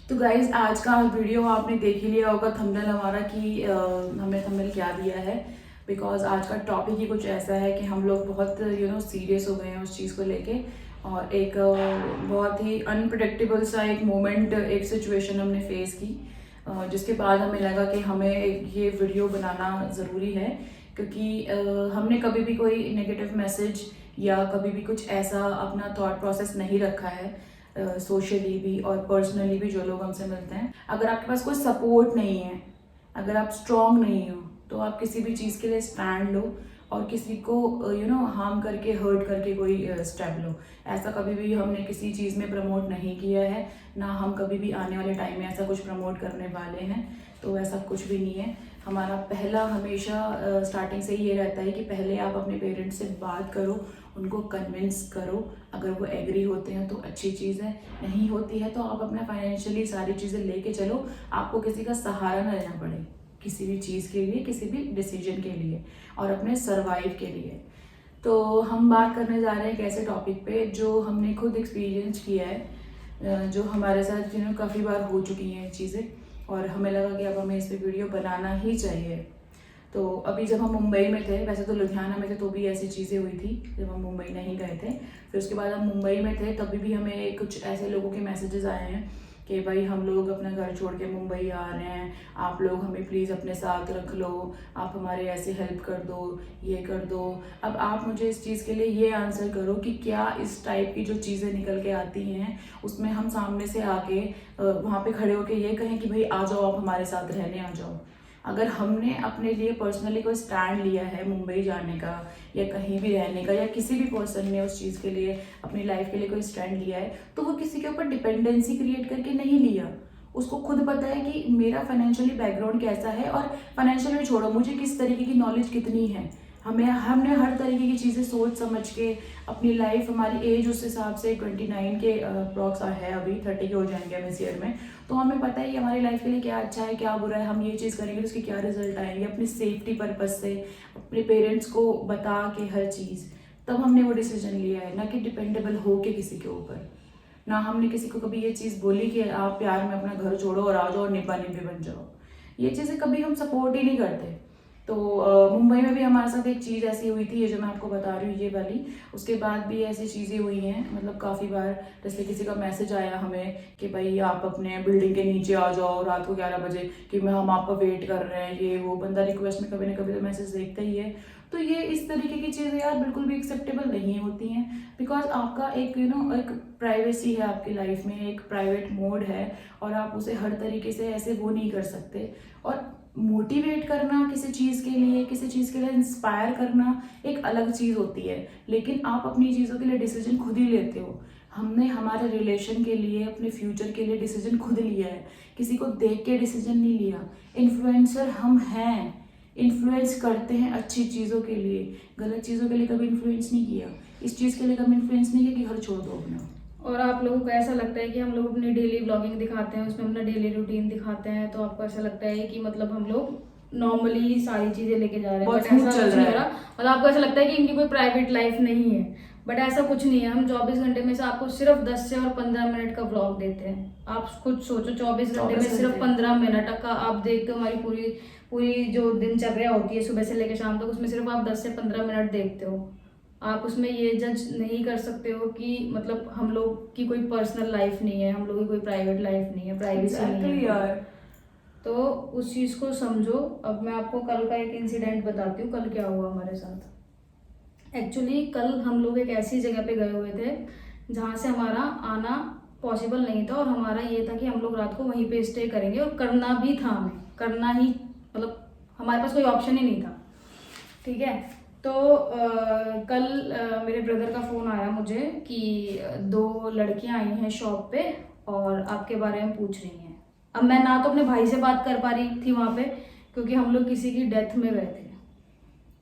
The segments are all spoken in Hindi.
तो गाइज आज का वीडियो आपने देख ही लिया होगा थंबनेल हमारा कि हमने थंबनेल क्या दिया है। बिकॉज आज का टॉपिक ही कुछ ऐसा है कि हम लोग बहुत सीरियस हो गए हैं उस चीज़ को लेके। और एक बहुत ही अनप्रडिक्टेबल सा एक मोमेंट, एक सिचुएशन हमने फेस की, जिसके बाद हमें लगा कि हमें ये वीडियो बनाना ज़रूरी है। क्योंकि हमने कभी भी कोई नेगेटिव मैसेज या कभी भी कुछ ऐसा अपना थॉट प्रोसेस नहीं रखा है, सोशली भी और पर्सनली भी। जो लोग हमसे मिलते हैं, अगर आपके पास कोई सपोर्ट नहीं है, अगर आप स्ट्रांग नहीं हो, तो आप किसी भी चीज़ के लिए स्टैंड लो और किसी को हार्म करके, हर्ट करके कोई स्टेप लो। ऐसा कभी भी हमने किसी चीज़ में प्रमोट नहीं किया है, ना हम कभी भी आने वाले टाइम में ऐसा कुछ प्रमोट करने वाले हैं। तो ऐसा कुछ भी नहीं है। हमारा पहला हमेशा स्टार्टिंग से ही ये रहता है कि पहले आप अपने पेरेंट्स से बात करो, उनको कन्विंस करो। अगर वो एग्री होते हैं तो अच्छी चीज़ है, नहीं होती है तो आप अपना फाइनेंशियली सारी चीज़ें लेके चलो। आपको किसी का सहारा न लेना पड़े किसी भी चीज़ के लिए, किसी भी डिसीजन के लिए और अपने सर्वाइव के लिए। तो हम बात करने जा रहे हैं एक ऐसे टॉपिक पे जो हमने खुद एक्सपीरियंस किया है, जो हमारे साथ काफ़ी बार हो चुकी हैं चीज़ें, और हमें लगा कि अब हमें इस पर वीडियो बनाना ही चाहिए। तो अभी जब हम मुंबई में थे, वैसे तो लुधियाना में थे तो भी ऐसी चीज़ें हुई थी जब हम मुंबई नहीं गए थे। फिर उसके बाद हम मुंबई में थे तभी भी हमें कुछ ऐसे लोगों के मैसेजेस आए हैं कि भाई हम लोग अपना घर छोड़ के मुंबई आ रहे हैं, आप लोग हमें प्लीज़ अपने साथ रख लो, आप हमारे ऐसे हेल्प कर दो, ये कर दो। अब आप मुझे इस चीज़ के लिए ये आंसर करो कि क्या इस टाइप की जो चीज़ें निकल के आती हैं उसमें हम सामने से आके वहाँ पे खड़े होके ये कहें कि भाई आ जाओ, आप हमारे साथ रहने आ जाओ। अगर हमने अपने लिए पर्सनली कोई स्टैंड लिया है मुंबई जाने का या कहीं भी रहने का, या किसी भी पर्सन ने उस चीज़ के लिए अपनी लाइफ के लिए कोई स्टैंड लिया है, तो वो किसी के ऊपर डिपेंडेंसी क्रिएट करके नहीं लिया। उसको खुद पता है कि मेरा फाइनेंशियली बैकग्राउंड कैसा है, और फाइनेंशियल में छोड़ो, मुझे किस तरीके की नॉलेज कितनी है। हमने हर तरीके की चीज़ें सोच समझ के अपनी लाइफ, हमारी एज उस हिसाब से 29 के अप्रॉक्स है, अभी 30 के हो जाएंगे हम इस ईयर में। तो हमें पता है कि हमारी लाइफ के लिए क्या अच्छा है, क्या बुरा है, हम ये चीज़ करेंगे तो उसके क्या रिजल्ट आएंगे, अपनी सेफ्टी पर्पज से अपने पेरेंट्स को बता के हर चीज़। तब हमने वो डिसीजन लिया है, ना कि डिपेंडेबल हो के किसी के ऊपर। ना हमने किसी को कभी ये चीज़ बोली कि आप प्यार में अपना घर छोड़ो और आ जाओ और निब्बा निब्बी बन जाओ। ये चीज़ें कभी हम सपोर्ट ही नहीं करते। तो मुंबई में भी हमारे साथ एक चीज़ ऐसी हुई थी, ये जो मैं आपको बता रही हूँ ये वाली। उसके बाद भी ऐसी चीज़ें हुई हैं, मतलब काफ़ी बार। जैसे किसी का मैसेज आया हमें कि भाई आप अपने बिल्डिंग के नीचे आ जाओ रात को 11 बजे, कि हम आपका वेट कर रहे हैं, ये वो। बंदा रिक्वेस्ट में कभी ना कभी तो मैसेज देखता ही है। तो ये इस तरीके की चीज़ें यार बिल्कुल भी एक्सेप्टेबल नहीं होती हैं। बिकॉज आपका एक एक प्राइवेसी है आपकी लाइफ में, एक प्राइवेट मोड है, और आप उसे हर तरीके से ऐसे वो नहीं कर सकते। और मोटिवेट करना किसी चीज़ के लिए, किसी चीज़ के लिए इंस्पायर करना एक अलग चीज़ होती है, लेकिन आप अपनी चीज़ों के लिए डिसीजन खुद ही लेते हो। हमने हमारे रिलेशन के लिए, अपने फ्यूचर के लिए डिसीजन खुद लिया है, किसी को देख के डिसीजन नहीं लिया। इन्फ्लुएंसर हम हैं, इन्फ्लुएंस करते हैं अच्छी चीज़ों के लिए, गलत चीज़ों के लिए कभी इन्फ्लुएंस नहीं किया। इस चीज़ के लिए कभी इन्फ्लुएंस नहीं किया कि घर छोड़ दो अपना। और आप लोगों को ऐसा लगता है कि हम लोग अपनी डेली व्लॉगिंग दिखाते हैं, उसमें अपना डेली रूटीन दिखाते हैं, तो आपको ऐसा लगता है कि मतलब हम लोग नॉर्मली सारी चीजें लेके जा रहे हैं, बहुत बट स्मूथ ऐसा चल कुछ रहा नहीं हो है। रहा। मतलब आपको ऐसा लगता है कि इनकी कोई प्राइवेट लाइफ नहीं है, बट ऐसा कुछ नहीं है। हम 24 घंटे में से आपको सिर्फ 10 से और 15 मिनट का व्लॉग देते हैं। आप खुद सोचो, 24 घंटे में 24 सिर्फ घंटे 15 मिनट का आप देखते हो। हमारी पूरी पूरी जो दिनचर्या होती है सुबह से लेकर शाम तक, उसमें सिर्फ आप 10 से 15 मिनट देखते हो। आप उसमें ये जज नहीं कर सकते हो कि मतलब हम लोग की कोई पर्सनल लाइफ नहीं है, हम लोग की कोई प्राइवेट लाइफ नहीं है, प्राइवेसी नहीं है Exactly कोई। यार। तो उस चीज़ को समझो। अब मैं आपको कल का एक इंसिडेंट बताती हूँ, कल क्या हुआ हमारे साथ। एक्चुअली कल हम लोग एक ऐसी जगह पे गए हुए थे जहाँ से हमारा आना पॉसिबल नहीं था, और हमारा ये था कि हम लोग रात को वहीं पे स्टे करेंगे, और करना भी था, हमें करना ही, मतलब हमारे पास कोई ऑप्शन ही नहीं था। ठीक है। तो कल मेरे ब्रदर का फ़ोन आया मुझे कि दो लड़कियां आई हैं शॉप पे और आपके बारे में पूछ रही हैं। अब मैं ना तो अपने भाई से बात कर पा रही थी वहाँ पे, क्योंकि हम लोग किसी की डेथ में गए थे।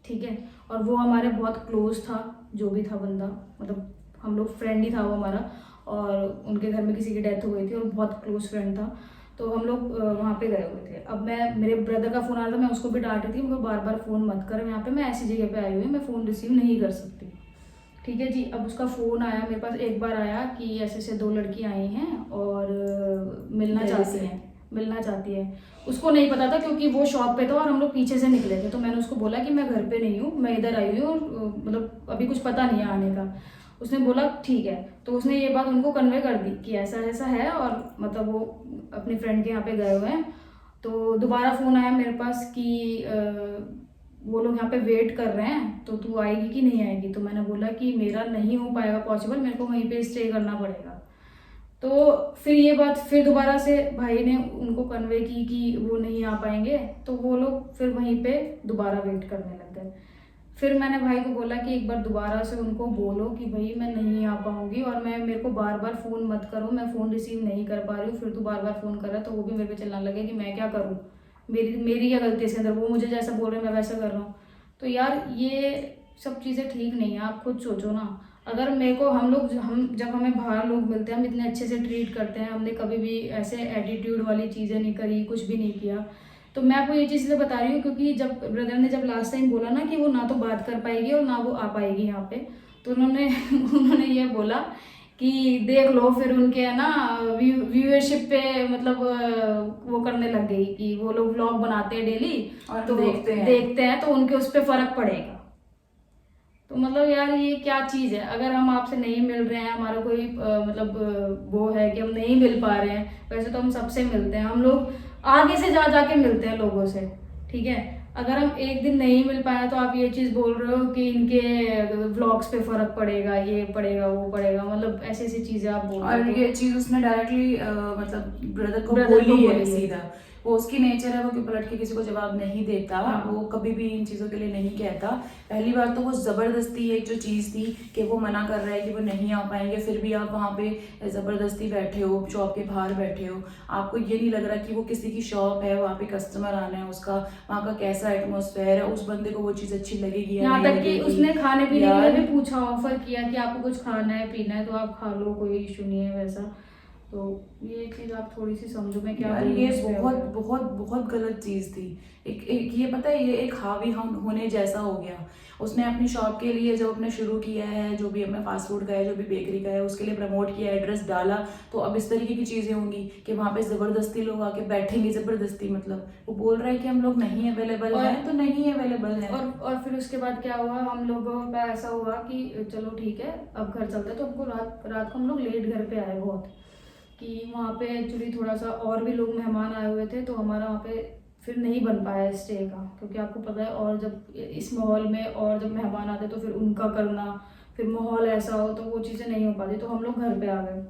ठीक है। और वो हमारे बहुत क्लोज था, जो भी था बंदा, मतलब हम लोग फ्रेंड ही था वो हमारा, और उनके घर में किसी की डेथ हो गई थी और बहुत क्लोज फ्रेंड था। तो हम लोग वहाँ पे गए हुए थे। अब मैं, मेरे ब्रदर का फ़ोन आ रहा था, मैं उसको भी डांट रही थी, मुझे बार बार फ़ोन मत कर, यहाँ पे मैं ऐसी जगह पे आई हुई हूँ, मैं फ़ोन रिसीव नहीं कर सकती। ठीक है जी। अब उसका फ़ोन आया मेरे पास, एक बार आया कि ऐसे ऐसे 2 लड़की आई हैं और मिलना चाहती है। उसको नहीं पता था क्योंकि वो शॉप पे था और हम लोग पीछे से निकले थे। तो मैंने उसको बोला कि मैं घर पे नहीं हूँ, मैं इधर आई हुई हूँ और मतलब अभी कुछ पता नहीं है आने का। उसने बोला ठीक है। तो उसने ये बात उनको कन्वे कर दी कि ऐसा ऐसा है और मतलब वो अपनी फ्रेंड के यहाँ पे गए हुए हैं। तो दोबारा फ़ोन आया मेरे पास कि वो लोग यहाँ पे वेट कर रहे हैं, तो तू आएगी कि नहीं आएगी। तो मैंने बोला कि मेरा नहीं हो पाएगा पॉसिबल, मेरे को वहीं पे स्टे करना पड़ेगा। तो फिर ये बात फिर दोबारा से भाई ने उनको कन्वे की कि वो नहीं आ पाएंगे। तो वो लोग फिर वहीं पे दोबारा वेट करने लग गए। फिर मैंने भाई को बोला कि एक बार दोबारा से उनको बोलो कि भाई मैं नहीं आ पाऊंगी और मेरे को बार बार फ़ोन मत करो, मैं फ़ोन रिसीव नहीं कर पा रही हूँ। फिर तू बार बार फ़ोन कर रहा है तो वो भी मेरे पे चिल्लाने लगे कि मैं क्या करूँ, मेरी क्या गलती है इसके अंदर, वो मुझे जैसा बोल रहे हैं मैं वैसा कर रहा हूँ। तो यार ये सब चीज़ें ठीक नहीं है, आप खुद सोचो ना। अगर मेरे को हम जब हमें बाहर लोग मिलते हैं हम इतने अच्छे से ट्रीट करते हैं, हमने कभी भी ऐसे एटीट्यूड वाली चीज़ें नहीं करी, कुछ भी नहीं किया। तो मैं आपको ये चीज़ इसलिए बता रही हूँ क्योंकि जब ब्रदर ने जब लास्ट टाइम बोला ना कि वो ना तो बात कर पाएगी और ना वो आ पाएगी यहाँ पे, तो उन्होंने उन्होंने ये बोला कि देख लो फिर उनके है ना व्यूअरशिप पे मतलब वो करने लग गई कि वो लोग व्लॉग बनाते हैं डेली और तो देखते हैं तो उनके उस पर फर्क पड़ेगा। तो मतलब यार ये क्या चीज़ है, अगर हम आपसे नहीं मिल रहे हैं, हमारा कोई वो है कि हम नहीं मिल पा रहे हैं, वैसे तो हम सबसे मिलते हैं, हम लोग आगे से जा जाके मिलते हैं लोगों से, ठीक है। अगर हम एक दिन नहीं मिल पाए तो आप ये चीज़ बोल रहे हो कि इनके व्लॉग्स पे फर्क पड़ेगा, ये पड़ेगा वो पड़ेगा, मतलब ऐसी ऐसी चीज़ें आप बोल रहे और हो। ये चीज उसने डायरेक्टली मतलब ब्रदर को Brother को बोली है बोली है। सीधा। वो उसकी नेचर है, वो कि पलट के किसी को जवाब नहीं देता। हाँ। वो कभी भी इन चीजों के लिए नहीं कहता। पहली बात तो वो जबरदस्ती एक जो चीज थी कि वो मना कर रहा है कि वो नहीं आ पाएंगे, फिर भी आप वहाँ पे जबरदस्ती बैठे हो, शॉप के बाहर बैठे हो। आपको ये नहीं लग रहा कि वो किसी की शॉप है, वहाँ पे कस्टमर आना है, उसका वहाँ का कैसा एटमोसफेयर है, उस बंदे को वो चीज अच्छी लगेगी या यहाँ नहीं तक कि लगेगी। उसने खाने पीने के लिए यार भी पूछा, ऑफर किया कि आपको कुछ खाना है पीना है तो आप खा लो, कोई इशू नहीं है वैसा। तो ये चीज़ आप थोड़ी सी समझो, मैं क्या यार बोलूं ये इस पे बहुत अगर। बहुत बहुत गलत चीज थी। एक ये पता है, ये एक हावी हम होने जैसा हो गया। उसने अपनी शॉप के लिए जब अपने शुरू किया है, जो भी अपना फास्ट फूड का है, जो भी बेकरी का है, उसके लिए प्रमोट किया, एड्रेस डाला, तो अब इस तरीके की चीजें होंगी कि वहां पे जबरदस्ती लोग आके बैठेंगे। जबरदस्ती मतलब वो बोल रहा है कि हम लोग नहीं अवेलेबल और- हैं तो नहीं अवेलेबल है। और फिर उसके बाद क्या हुआ, हम लोगों का ऐसा हुआ कि चलो ठीक है अब घर चलते हैं। तो हमको रात रात को हम लोग लेट घर पे आए बहुत, कि वहाँ पे एक्चुअली थोड़ा सा और भी लोग मेहमान आए हुए थे तो हमारा वहाँ पे फिर नहीं बन पाया स्टे का, क्योंकि आपको पता है और जब इस माहौल में और जब मेहमान आते तो फिर उनका करना, फिर माहौल ऐसा हो तो वो चीज़ें नहीं हो पाती। तो हम लोग घर पे आ गए।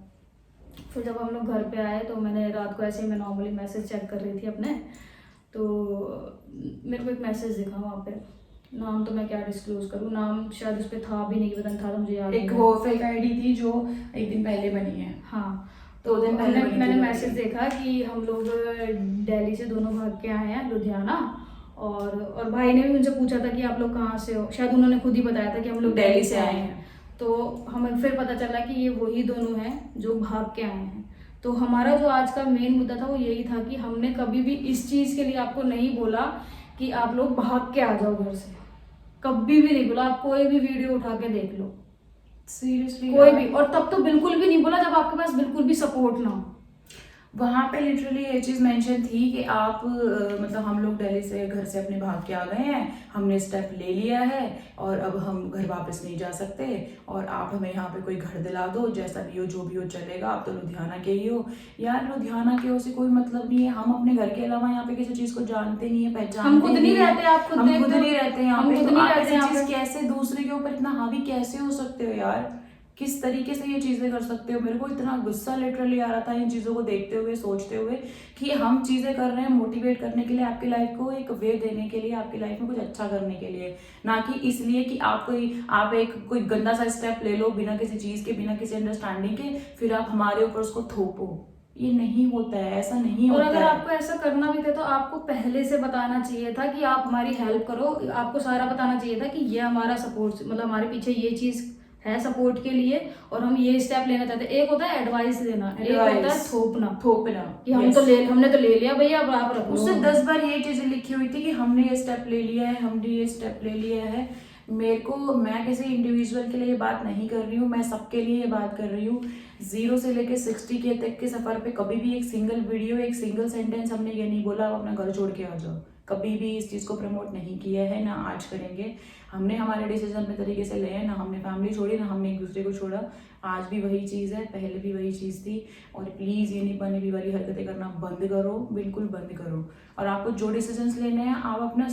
फिर जब हम लोग घर पे आए तो मैंने रात को ऐसे ही मैं नॉर्मली मैसेज चेक कर रही थी अपने, तो मेरे को एक मैसेज दिखा वहाँ पे। नाम तो मैं क्या डिस्क्लोज करूँ, नाम शायद उस पर था भी नहीं, पता नहीं था तो मुझे याद नहीं एक है। वो फेक आईडी थी जो एक दिन पहले बनी है। हाँ। दो तो दिन पहले बनी थी मैंने वो मैसेज आईडी। देखा कि हम लोग दिल्ली से दोनों भाग के आए हैं लुधियाना, और भाई ने भी उनसे पूछा था कि आप लोग कहाँ से हो, शायद उन्होंने खुद ही बताया था कि हम लोग दिल्ली से आए हैं। तो हमें फिर पता चला कि ये वही दोनों हैं जो भाग के आए हैं। तो हमारा जो आज का मेन मुद्दा था वो यही था कि हमने कभी भी इस चीज़ के लिए आपको नहीं बोला कि आप लोग भाग के आ जाओ घर से, कभी भी नहीं बोला। आप कोई भी वीडियो उठा के देख लो, सीरियसली कोई भी, और तब तो बिल्कुल भी नहीं बोला जब आपके पास बिल्कुल भी सपोर्ट ना हो। वहाँ पे लिटरली ये चीज़ मेंशन थी कि आप मतलब हम लोग दिल्ली से घर से अपने भाग के आ गए हैं, हमने स्टेप ले लिया है और अब हम घर वापस नहीं जा सकते, और आप हमें यहाँ पे कोई घर दिला दो, जैसा भी हो जो भी हो चलेगा, आप तो लुधियाना के ही हो। यार लुधियाना के हो से कोई मतलब नहीं है, हम अपने घर के अलावा यहाँ पे किसी चीज़ को जानते नहीं है, पहचानते हम खुद नहीं रहते, आप खुद हम देखते खुद हो। नहीं रहते यहाँ हम पे, खुद तो नहीं आप रहते ऐसी यहाँ चीज़ पे। कैसे दूसरे के ऊपर इतना हावी कैसे हो सकते हो यार? किस तरीके से ये चीजें कर सकते हो? मेरे को इतना गुस्सा लिटरली आ रहा था इन चीजों को देखते हुए, सोचते हुए कि हम चीजें कर रहे हैं मोटिवेट करने के लिए, आपकी लाइफ को एक वे देने के लिए, आपकी लाइफ में कुछ अच्छा करने के लिए, ना कि इसलिए कि आप एक कोई गंदा सा स्टेप ले लो बिना किसी चीज के, बिना किसी अंडरस्टैंडिंग के, फिर आप हमारे ऊपर उसको थोपो। ये नहीं होता है, ऐसा नहीं और होता अगर है। आपको ऐसा करना भी था तो आपको पहले से बताना चाहिए था कि आप हमारी हेल्प करो, आपको सारा बताना चाहिए था कि ये हमारा सपोर्ट, मतलब हमारे पीछे ये चीज है सपोर्ट के लिए और हम ये स्टेप लेना चाहते हैं। एक होता है एडवाइस देना, एक होता है थोपना कि हम Yes. तो हमने तो ले लिया भैया, अब आप रखो। उससे 10 बार ये चीजें लिखी हुई थी कि हमने ये स्टेप ले लिया है, हमने ये स्टेप ले लिया है। मेरे को, मैं किसी इंडिविजुअल के लिए ये बात नहीं कर रही हूँ, मैं सबके लिए ये बात कर रही हूँ। 0 से लेके 60 के तक के सफ़र पे कभी भी एक सिंगल वीडियो, एक सिंगल सेंटेंस हमने ये नहीं बोला आप अपना घर छोड़ के आ जाओ। कभी भी इस चीज़ को प्रमोट नहीं किया है, ना आज करेंगे। हमने हमारे डिसीजन अपने तरीके से लिए हैं, ना हमने फैमिली छोड़ी, ना हमने एक दूसरे को छोड़ा। आज भी वही चीज़ है, पहले भी वही चीज़ थी। और प्लीज़ ये निपा-निपी वाली हरकतें करना बंद करो, बिल्कुल बंद करो। और आपको जो डिसीजंस लेने हैं आप अपने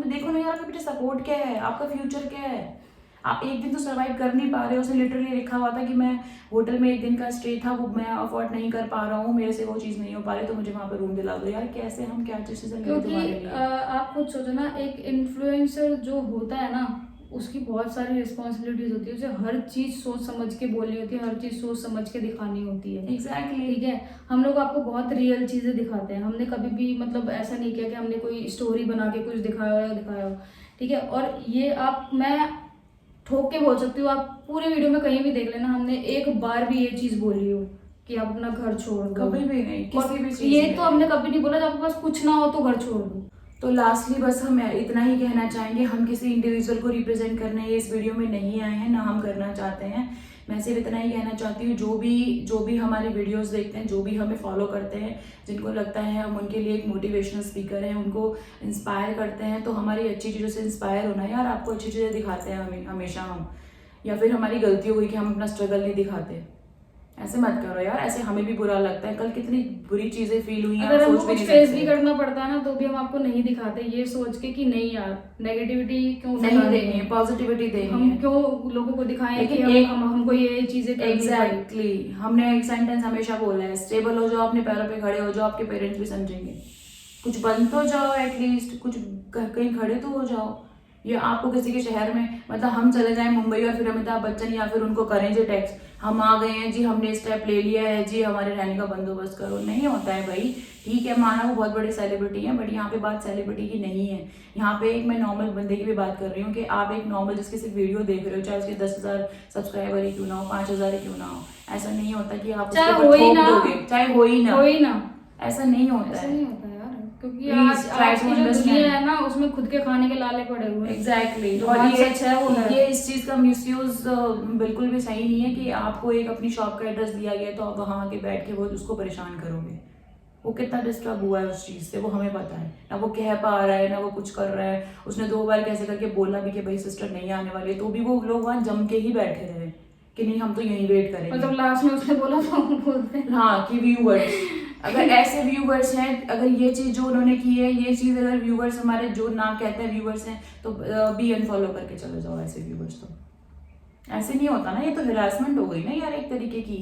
देखो ना यार, आपके पीछे सपोर्ट क्या है, आपका फ्यूचर क्या है। आप एक दिन तो सर्वाइव कर नहीं पा रहे हो। उसने लिटरली लिखा हुआ था कि मैं होटल में 1 दिन का स्टे था, वो मैं अफोर्ड नहीं कर पा रहा हूँ, मेरे से वो चीज़ नहीं हो पा रही, तो मुझे वहाँ पे रूम दिला दो। यार कैसे हम क्या डिसीजन लें तुम्हारे क्योंकि लिए? आप खुद सोचो ना, एक इन्फ्लुएंसर जो होता है ना, उसकी बहुत सारी रिस्पॉन्सिबिलिटीज होती है। उसे हर चीज़ सोच समझ के बोलनी होती है, हर चीज़ सोच समझ के दिखानी होती है। एग्जैक्टली। ठीक है, हम लोग आपको बहुत रियल चीज़ें दिखाते हैं। हमने कभी भी मतलब ऐसा नहीं किया कि हमने कोई स्टोरी बना के कुछ दिखाया हो। ठीक है, और ये मैं ठोक के बोल सकती हूँ, आप पूरे वीडियो में कहीं भी देख लेना, हमने एक बार भी ये चीज़ बोली हो कि आप अपना घर छोड़ दो। कभी भी नहीं, किसी भी चीज़ ये में। तो हमने कभी नहीं बोला, जब आपके पास कुछ ना हो तो घर छोड़ दो। तो लास्टली बस हम इतना ही कहना चाहेंगे, हम किसी इंडिविजुअल को रिप्रेजेंट करने इस वीडियो में नहीं आए हैं, ना हम करना चाहते हैं। मैं सिर्फ इतना ही कहना चाहती हूँ, जो भी हमारी वीडियोस देखते हैं, जो भी हमें फॉलो करते हैं, जिनको लगता है हम उनके लिए एक मोटिवेशनल स्पीकर हैं, उनको इंस्पायर करते हैं, तो हमारी अच्छी चीज़ों से इंस्पायर होना है यार। आपको अच्छी चीज़ें दिखाते हैं हमेशा हम, या फिर हमारी गलती हो गई कि हम अपना स्ट्रगल नहीं दिखाते। ऐसे मत करो यार, ऐसे हमें भी बुरा लगता है। कल कितनी बुरी चीजें फील हुई हैं, अगर हमको सोच भी कुछ नहीं फेस सकते। भी करना पड़ता है ना, तो भी हम आपको नहीं दिखाते, ये सोच के कि नहीं यार, नेगेटिविटी क्यों नहीं फैलानी देनी है, पॉजिटिविटी देनी हम है। क्यों लोगों को दिखाएं कि लेकिन हमको ये चीजें करनी पड़ी। एग्जैक्टली, हमने एक सेंटेंस हमेशा बोला है, स्टेबल हो जाओ, अपने पैरों पे खड़े हो जाओ, आपके पेरेंट्स भी समझेंगे। कुछ बन तो जाओ एटलीस्ट, कुछ कहीं खड़े तो हो जाओ। ये आपको किसी के शहर में, मतलब हम चले जाएं मुंबई और फिर अमिताभ बच्चन या फिर उनको करें जी टैक्स, हम आ गए हैं जी, हमने स्टेप ले लिया है जी, हमारे रहने का बंदोबस्त करो। नहीं होता है भाई। ठीक है, माना वो बहुत बड़ी सेलिब्रिटी है, बट यहाँ पे बात सेलिब्रिटी की नहीं है। यहाँ पे एक मैं नॉर्मल बंदे की भी बात कर रही हूँ कि आप एक नॉर्मल जिसकी सिर्फ वीडियो देख रहे हो, चाहे उसके 10,000 सब्सक्राइबर ही क्यों ना हो, 5,000 ही क्यों ना हो, ऐसा नहीं होता कि आप उसके ऊपर थोप दोगे, चाहे हो ही ना, ऐसा नहीं होता ऐसा है। नहीं होता यार, क्योंकि Please try आज to की जो understand. दुनिया है ना, उसमें खुद के खाने के लाले पड़े हुए हैं। एग्जैक्टली। जो और बात ये सच है वो है। ये इस चीज़ का मिसयूज बिल्कुल भी सही नहीं है कि आपको एक अपनी शॉप का एड्रेस दिया गया तो आप वहाँ आके बैठ के वो उसको परेशान करोगे। वो कितना डिस्टर्ब हुआ है उस चीज़ से, वो हमें पता है। ना वो कह पा रहा है, ना वो कुछ कर रहा है। उसने 2 बार कैसे करके बोला भी कि भाई सिस्टर नहीं आने वाली, तो भी वो लोग वहाँ जम के ही बैठे रहे कि नहीं हम तो यहीं वेट करेंगे। मतलब लास्ट में उसने बोला तो हम बोलते हैं हाँ कि व्यूवर्स, अगर ऐसे व्यूवर्स हैं, अगर ये चीज़ जो उन्होंने की है, ये चीज़ अगर व्यूवर्स हमारे जो ना कहते हैं व्यूवर्स हैं, तो भी अनफॉलो करके चले जाओ ऐसे व्यूवर्स। तो ऐसे नहीं होता ना, ये तो हिरासमेंट हो गई ना यार एक तरीके की।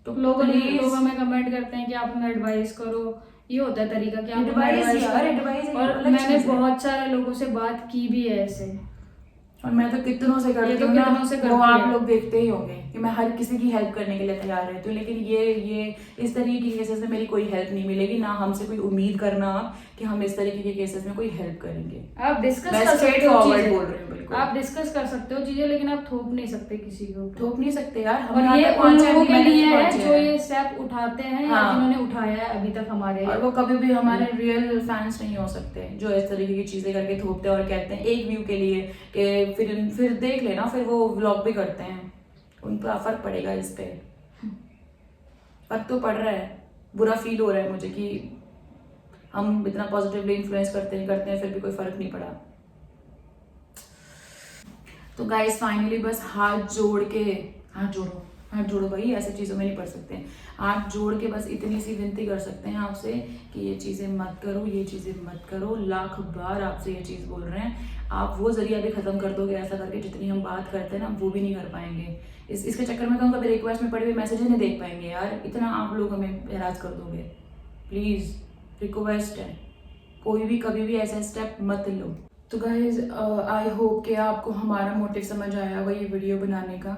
तो लोग प्लीज हमें कमेंट करते हैं कि आप हमें एडवाइस करो, ये होता है तरीका कि आप हमें एडवाइस एडवाइस यार, करो। एडवाइस और अलग मैंने चीज़ है। बहुत सारे लोगों से बात की भी है ऐसे, और मैं तो कितनों से करती तो हूँ ना, कितनों से वो करती आप है। लोग देखते ही होंगे कि मैं हर किसी की हेल्प करने के लिए तैयार रहती हूँ, लेकिन ये इस तरीके के केसेस में मेरी कोई हेल्प नहीं मिलेगी। ना हमसे कोई उम्मीद करना आप कि हम इस तरीके के केसेस में कोई हेल्प करेंगे। आप डिस्कस मैं कर स्ट्रेट सकते हो फॉरवर्ड चीजें, बोल रही हूँ, बिल्कुल। आप डिस्कस कर सकते हो चीजें, लेकिन आप थोप नहीं सकते किसी को। थोप नहीं सकते यार। और ये उन लोगों के लिए है जो ये स्टेप उठाते हैं या जिन्होंने उठाया है अभी तक हमारे। और वो कभी भी हमारे रियल फैंस नहीं हो सकते जो इस तरीके की चीजें करके थोपते हैं और कहते हैं एक व्यू के लिए कि फिर देख लेना, फिर वो व्लॉग भी करते हैं, उन पर फर्क पड़ेगा। इस पे फर्क तो पड़ रहा है, बुरा फील हो रहा है मुझे कि हम इतना पॉजिटिवली इन्फ्लुएंस करते हैं फिर भी कोई फर्क नहीं पड़ा। तो गाइस फाइनली बस हाथ जोड़ो भाई, ऐसे चीज़ों में नहीं पड़ सकते। हाथ जोड़ के बस इतनी सी विनती कर सकते हैं आपसे कि ये चीज़ें मत करो, ये चीज़ें मत करो। लाख बार आपसे ये चीज़ बोल रहे हैं। आप वो जरिया भी ख़त्म कर दोगे ऐसा करके, जितनी हम बात करते हैं ना वो भी नहीं कर पाएंगे। इसके चक्कर में तो हम कभी रिक्वेस्ट में पड़े हुए मैसेजेस नहीं देख पाएंगे यार, इतना आप लोग हमें हैरास कर दोगे। प्लीज़ रिक्वेस्ट है, कोई भी कभी भी ऐसा स्टेप मत लो। तो गाइज आई होप कि आपको हमारा मोटिव समझ आया होगा ये वीडियो बनाने का।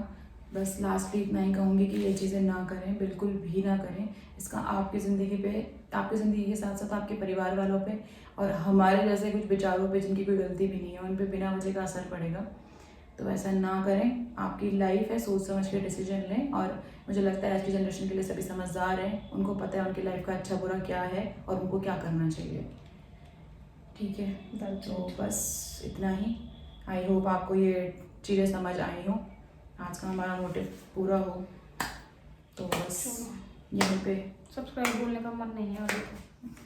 बस लास्टली इतना ही कहूँगी कि ये चीज़ें ना करें, बिल्कुल भी ना करें। इसका आपकी ज़िंदगी के साथ साथ आपके परिवार वालों पे और हमारे जैसे कुछ बेचारों पे जिनकी कोई गलती भी नहीं है, उन पे बिना वजह का असर पड़ेगा। तो ऐसा ना करें, आपकी लाइफ है, सोच समझ के डिसीजन लें। और मुझे लगता है आज की जनरेशन के लिए सभी समझदार हैं, उनको पता है उनकी लाइफ का अच्छा बुरा क्या है और उनको क्या करना चाहिए। ठीक है, तो बस इतना ही। आई होप आपको ये चीज़ें समझ आई हो, आज का हमारा मोटिव पूरा हो। तो बस यहीं पे सब्सक्राइब बोलने का मन नहीं है अभी तो।